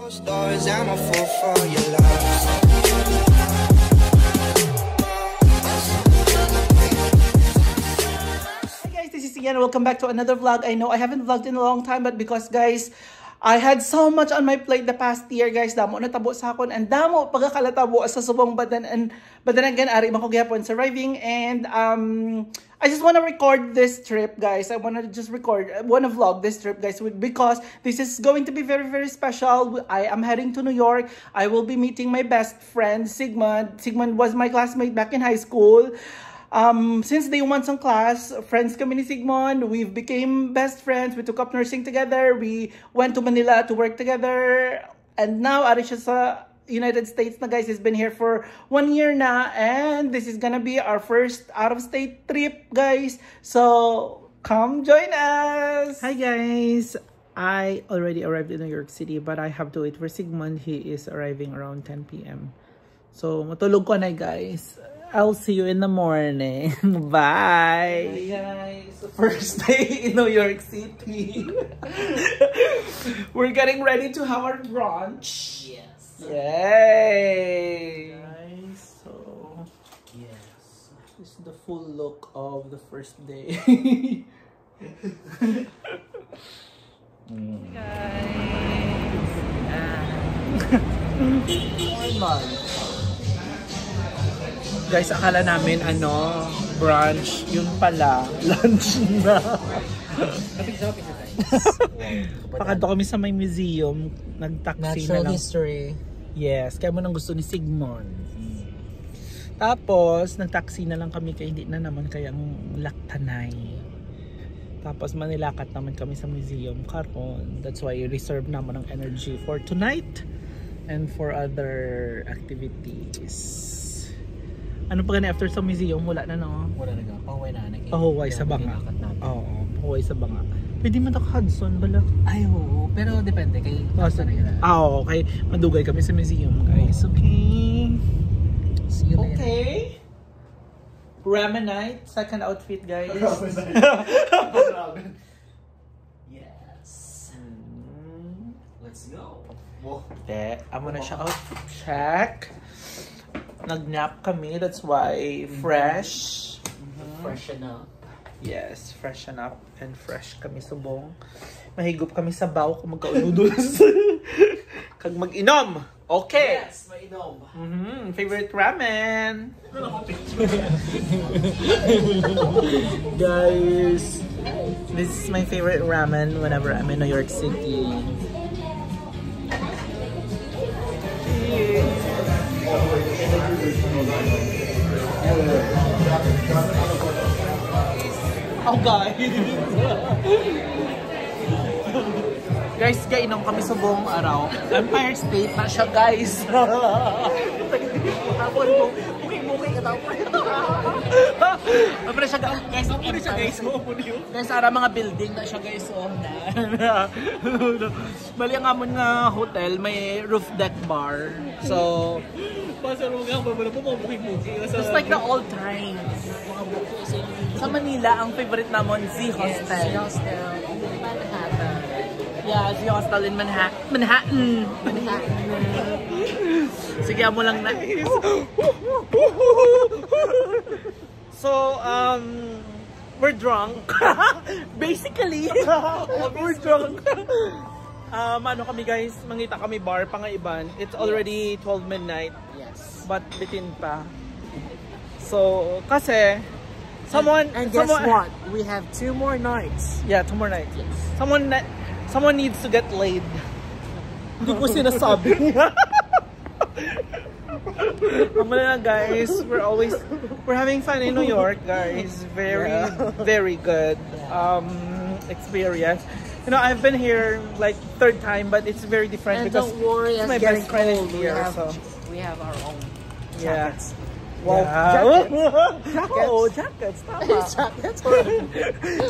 Stars, I'm a fool for your love. Hi guys, this is Ian. Welcome back to another vlog. I know I haven't vlogged in a long time, but because guys, I had so much on my plate the past year, guys. Damo natabo sa akon and damo pagkakalatabo sa subong but then again ari man ko gyapon sa arriving and I just want to record this trip, guys. I want to just vlog this trip, guys, because this is going to be very, very special. I am heading to New York. I will be meeting my best friend, Sigmund. Sigmund was my classmate back in high school. Since day one sa class, friends kami ni Sigmund. We've became best friends. We took up nursing together. We went to Manila to work together. And now, ari siya sa United States na, guys. He's been here for 1 year na, and this is gonna be our first out-of-state trip, guys. So come join us. Hi guys, I already arrived in New York City, but I have to wait for Sigmund. He is arriving around 10 p.m. So matulog ko na, guys. I'll see you in the morning. Bye. Hi guys, first day in New York City. We're getting ready to have our brunch. Yes. Yay! Guys, so yes, this is the full look of the first day. Guys, akala namin brunch, yun pala lunch na. Pakadto kami sa may museum, nag-taxi na lang. Natural history. Yes, kaya mo nang gusto ni Sigmund. Tapos, nag-taxi na lang kami kaya hindi na naman kayang laktanay. Tapos, manilakat naman kami sa museum karon. That's why reserve naman ang energy for tonight and for other activities. Ano pa gani after sa museum? Wala na, no? Wala na nga. Pahuway na. Pahuway sa banga. Oo, pahuway sa banga. Pwede man ako Hudson bala. Ay, oo. Pero depende kay Hudson na yun. Okay. Madugay kami sa museum, guys. Okay. See you later. Okay. Ramen night. Second outfit, guys. Yes. Let's go. Amo na siya outfit check. Nag-nap kami. That's why fresh. Freshen up. Yes, freshen up and fresh kami subong. Mahigop kami sa baw kung magka-noodles. Kag mag-inom. Okay. Yes, mainom. Favorite ramen. Guys, this is my favorite ramen whenever I'm in New York City. Oh guys! Guys, kainom kami sa buong araw. Empire State na siya, guys. Hapon mo, booking ka tao. Ano siya, guys? Ano siya, guys? Guys, ara mga building na siya, guys. Bali ang amon nga hotel, may roof deck bar. So, just like the old times. Sa Manila, ang favorite namon, Z Hostel. Z Hostel. Manhattan. Yeah, Z Hostel in Manhattan. Sige, mo lang na. So, we're drunk. Basically, we're drunk. Ano kami, guys, mangita kami bar pangaiban. It's already 12 midnight. Yes. But bitin pa. So, kasi someone guess what? We have 2 more nights. Yeah, 2 more nights. Yes. Someone needs to get laid. Hindi ko sinasabi. Na, guys, we're having fun in New York, guys. Very good experience. You know, I've been here like 3rd time, but it's very different And because don't worry, it's my best friend is here. We have our own jackets. Wow, jackets. Oh, jackets. Tama. Jackets.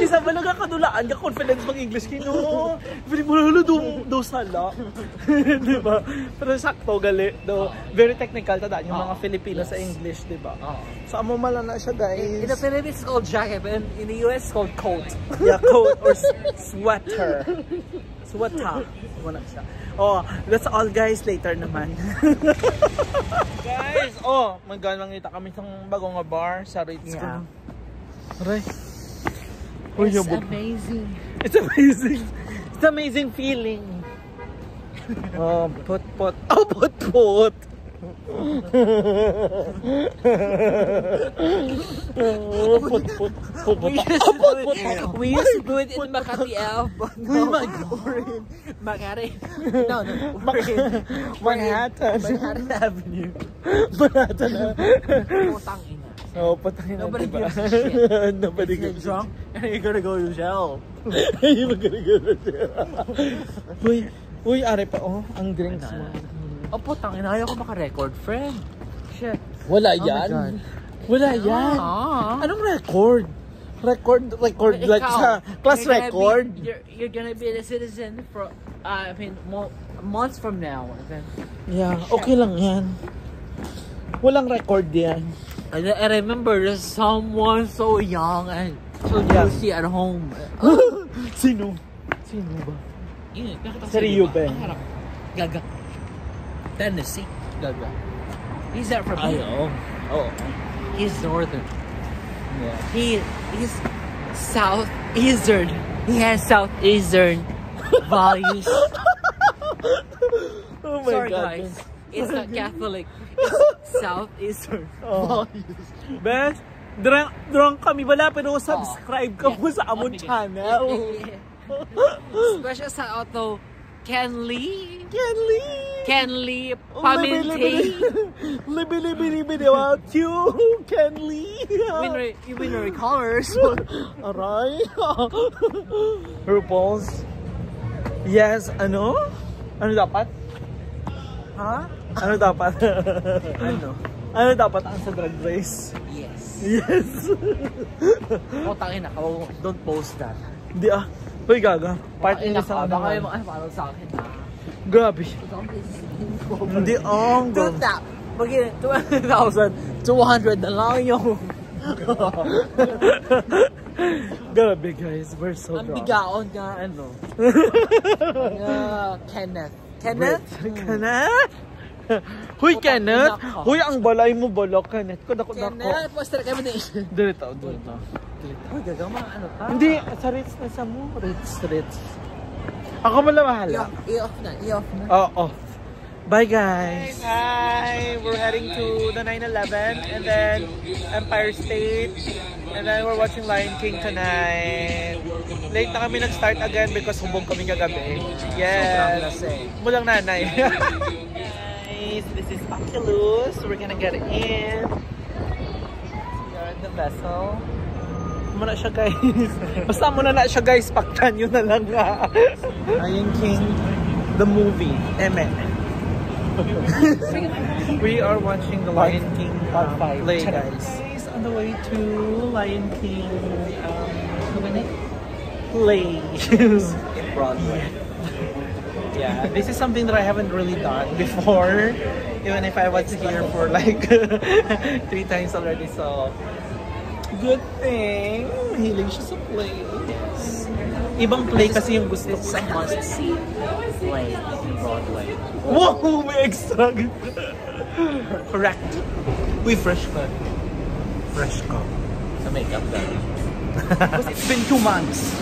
Kisa ba nagkakadulaan ka confidence mag-English kino? Pwede mo na do sala. Diba? Pero sakto gali. Do, very technical tadaan yung mga Filipino sa English, diba? So amo malala siya, guys. In the Philippines it's called jacket, and in the US it's called coat. Yeah, coat or sweater. Swata. Wala siya. Oh, that's all guys. Later naman. Guys, oh, magkakita kami sa bagong bar sa Ritz. Yeah. Aray. It's amazing. It's amazing. It's amazing feeling. Oh, put. Oh, put. Oh, put. We used to do it in Makati F, but no. Makati. No. Manhattan Avenue. Manhattan. Putang ina. Oh, patangin na, Nobody diba? gives a shit. Nobody If you're gives a drunk, you're gonna go to jail. You're gonna go to jail. Uy, are pa, oh, ang drinks mo. Oh, putang ina. Ayaw ko maka-record, friend. Shit. Wala Oh my yan. God. Wala yan. Ah. Anong record? Record like sa class record. You're gonna be a citizen for, months from now. Then, Yeah, okay lang yan. Walang record yan. I remember there's someone so young and so Yeah. juicy at home. Sino? Sino ba? Seryo ba? Gaga. Tennessee. Gaga. He's not from Ay, here. oh. He's northern. Yeah. He's southeastern. He has southeastern values. Oh my Sorry God. guys. It's not Catholic. It's southeastern values. Bes, drunk kami bala pero subscribe ka mo sa amon channel. Special shout out to Ken Lee Pamintay. Libi about you, Ken Lee. You win colors. Aray. RuPaul's. Yes, ano? Ano dapat? Huh? Ano dapat? Ano? Ano dapat ang sa Drag Race? Yes. Yes. Tangina ka. Don't post that. Hindi ah. Uy, gaga. Part in Baka sa kayo makapalo sa akin ha. Grabe. Hindi ang Do that. Magiging 2,200 na lang yung Grabe guys, we're so ang drunk. bigaon nga ano. Kenneth. Kenneth? Huy, Kenneth! Huy, ang balay mo balok, Kenneth. Dako. Kenneth, poster kayo na Dito. Uy, gagama, ano ka? Hindi, sa Ritz na sa mo. Ritz. Ako mo lang mahala. I-off na. Oo. Bye guys! Hi! We're heading to the 9/11 and then Empire State and then we're watching Lion King tonight. Late na kami nag-start again because hubog kami kagabi. Yes! Mulang nanay. Guys, this is Oculus. We're gonna get in. We are in the vessel. Muna siya guys. Basta muna na siya guys. Paktan nyo na lang nga. Lion King, the movie. We are watching the Lion King play guys. On the way to Lion King play in Broadway. Yeah, this is something that I haven't really done before. Even if I was here for like 3 times already, so good thing. Mahilig siya sa plays. Ibang play kasi yung gusto ko. It's a must-see play in Broadway. Wow! May extra! Correct. Uy, fresh ka. Fresh ka. Sa makeup dahil. Because it's been 2 months.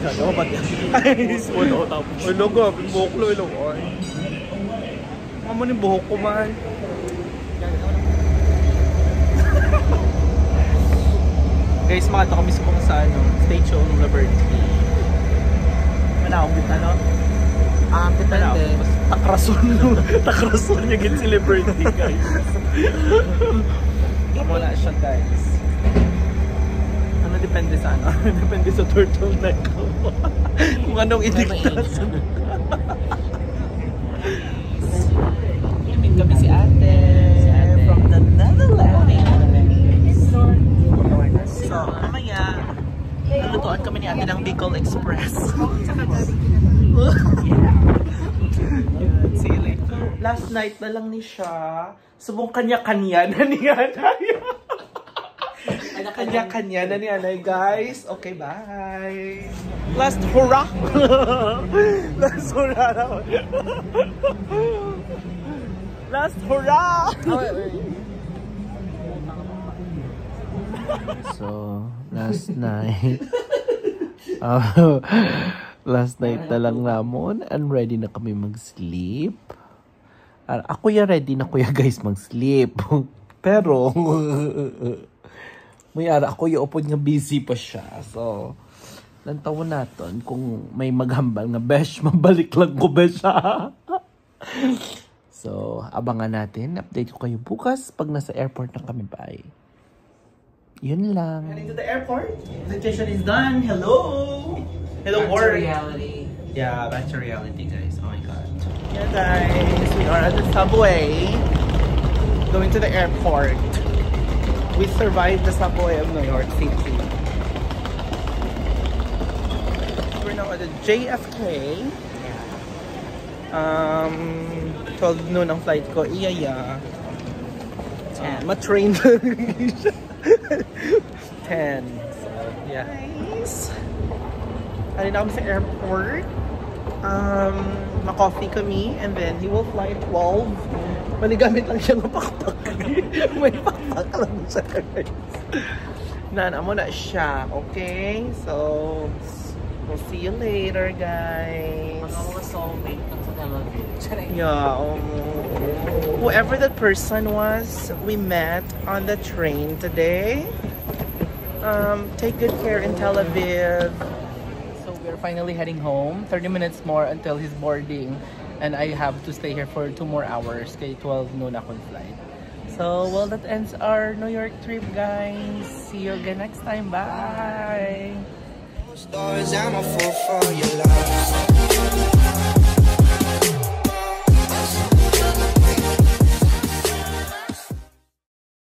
Gagawa ba yan? Ay, wala tapos. Wala ka, buhok lo, wala ko. Amo ni buhok ko man. Guys, makita kami sa Statue of Liberty. Manakong kita, no? Depende. Takrason niya gin si Liberty, guys. Amo na siya, guys. Ano depende sa ano? Depende sa turtleneck ko. Kung anong iniktas. Meet kami si ate. From the Netherlands. So, mamaya, nalutuan kami ni ate ng Bicol Express. See you later. Last night na lang ni siya. Subong kanya-kanya na niya. I Kanya-kanya na ni Anay, guys. Okay, bye. Last hurrah! Last hurrah! Last hurrah! So, last night. Last night na lang namon. And ready na kami mag-sleep. Ako ya ready na kuya guys mag-sleep. Pero, may ara ako yung upod nga busy pa siya. So, nantawa natin kung may maghambal nga besh, mabalik lang ko besha. So, abangan natin. Update ko kayo bukas pag nasa airport na kami. Bye. Yun lang. Heading to the airport. Presentation is done. Hello! Hello, world. reality. Yeah, back to reality, guys. Oh my god. Yeah, guys. We are at the subway. Going to the airport. We survived the subway of New York City. We're now at the JFK. 12 noon ang flight ko. Iya. Ma-train 10. So, yeah. Nice. Halina kami sa airport. Ma-coffee kami. And then, he will fly at 12. Maligamit lang siya ng pakpak. May pakpak lang siya, guys. Nana mo na siya. Okay? So, we'll see you later, guys. Mga soulmate lang sa television. Yeah, whoever that person was, we met on the train today. Take good care in Tel Aviv. So we're finally heading home. 30 minutes more until his boarding. And I have to stay here for 2 more hours. Kay 12 noon akong flight. So, well, that ends our New York trip, guys. See you again next time. Bye! Stars, I'm a fool for your love.